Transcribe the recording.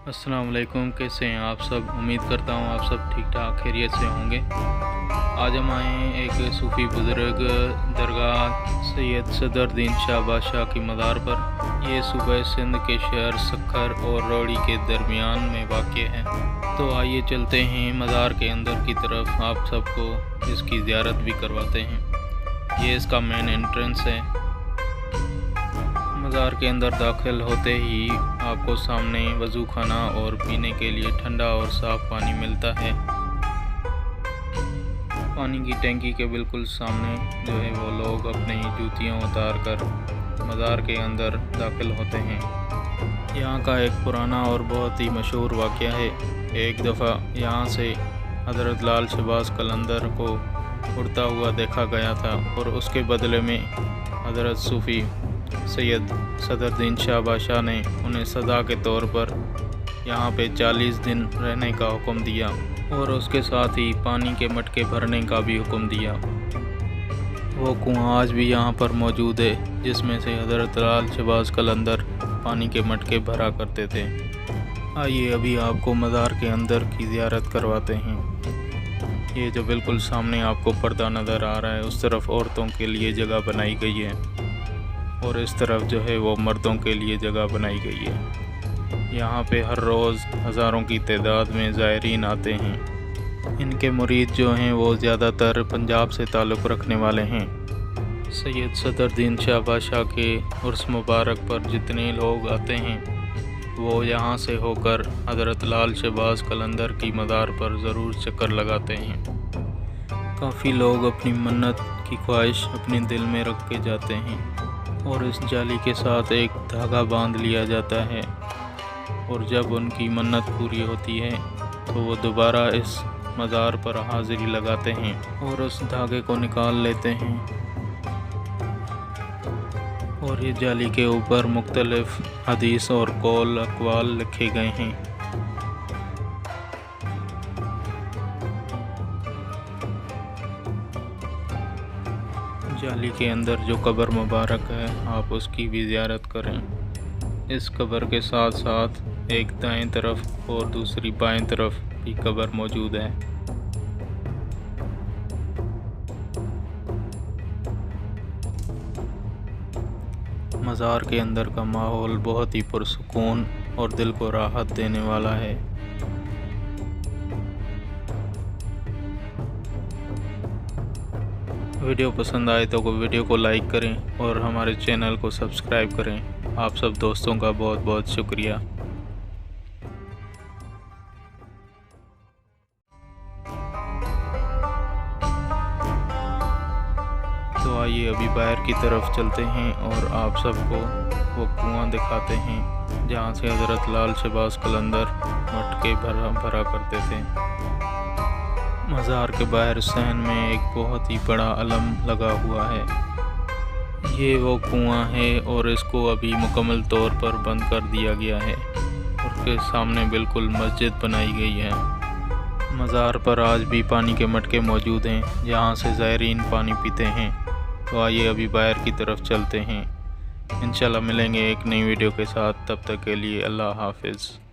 अस्सलाम वालेकुम। कैसे हैं आप सब? उम्मीद करता हूँ आप सब ठीक ठाक खैरियत से होंगे। आज हम आए हैं एक सूफ़ी बुज़ुर्ग दरगाह सैयद सदरुद्दीन शाह बादशाह की मज़ार पर। ये सूबह सिंध के शहर सखर और रोड़ी के दरमियान में वाक़ है। तो आइए चलते हैं मज़ार के अंदर की तरफ, आप सबको इसकी ज़ियारत भी करवाते हैं। ये इसका मेन एंट्रेंस है। मज़ार के अंदर दाखिल होते ही आपको सामने वज़ू खाना और पीने के लिए ठंडा और साफ़ पानी मिलता है। पानी की टंकी के बिल्कुल सामने जो है वो लोग अपनी जूतियाँ उतार कर मज़ार के अंदर दाखिल होते हैं। यहाँ का एक पुराना और बहुत ही मशहूर वाक़या है। एक दफ़ा यहाँ से हज़रत लाल शहबाज कलंदर को उड़ता हुआ देखा गया था और उसके बदले में हज़रत सूफ़ी सैयद सदरुद्दीन शाह बादशाह ने उन्हें सज़ा के तौर पर यहाँ पे 40 दिन रहने का हुक्म दिया और उसके साथ ही पानी के मटके भरने का भी हुक्म दिया। वो कुआं आज भी यहाँ पर मौजूद है जिसमें से हज़रत लाल शहबाज कलंदर पानी के मटके भरा करते थे। आइए अभी आपको मज़ार के अंदर की ज़ियारत करवाते हैं। ये जो बिल्कुल सामने आपको पर्दा नज़र आ रहा है उस तरफ औरतों के लिए जगह बनाई गई है और इस तरफ जो है वो मर्दों के लिए जगह बनाई गई है। यहाँ पे हर रोज़ हज़ारों की तादाद में ज़ायरीन आते हैं। इनके मुरीद जो हैं वो ज़्यादातर पंजाब से ताल्लुक़ रखने वाले हैं। सैयद सदरुद्दीन शाह बादशाह के उर्स मुबारक पर जितने लोग आते हैं वो यहाँ से होकर हज़रत लाल शहबाज कलंदर की मज़ार पर ज़रूर चक्कर लगाते हैं। काफ़ी लोग अपनी मन्नत की ख्वाहिश अपने दिल में रख के जाते हैं और इस जाली के साथ एक धागा बांध लिया जाता है और जब उनकी मन्नत पूरी होती है तो वो दोबारा इस मज़ार पर हाज़िरी लगाते हैं और उस धागे को निकाल लेते हैं और ये जाली के ऊपर मुख्तलिफ़ हदीस और कौल अक़वाल लिखे गए हैं। जाली के अंदर जो कब्र मुबारक है आप उसकी भी ज़ियारत करें। इस कब्र के साथ साथ एक दाएं तरफ और दूसरी बाएं तरफ भी कब्र मौजूद है। मज़ार के अंदर का माहौल बहुत ही पुरसुकून और दिल को राहत देने वाला है। वीडियो पसंद आए तो वीडियो को लाइक करें और हमारे चैनल को सब्सक्राइब करें। आप सब दोस्तों का बहुत बहुत शुक्रिया। तो आइए अभी बाहर की तरफ चलते हैं और आप सबको वो कुआं दिखाते हैं जहाँ से हज़रत लाल शहबाज कलंदर मटके भरा करते थे। मज़ार के बाहर सहन में एक बहुत ही बड़ा अलम लगा हुआ है। ये वो कुआं है और इसको अभी मुकम्मल तौर पर बंद कर दिया गया है और उसके सामने बिल्कुल मस्जिद बनाई गई है। मज़ार पर आज भी पानी के मटके मौजूद हैं जहाँ से ज़ायरीन पानी पीते हैं। तो आइए अभी बाहर की तरफ चलते हैं। इंशाल्लाह मिलेंगे एक नई वीडियो के साथ, तब तक के लिए अल्लाह हाफ़िज़।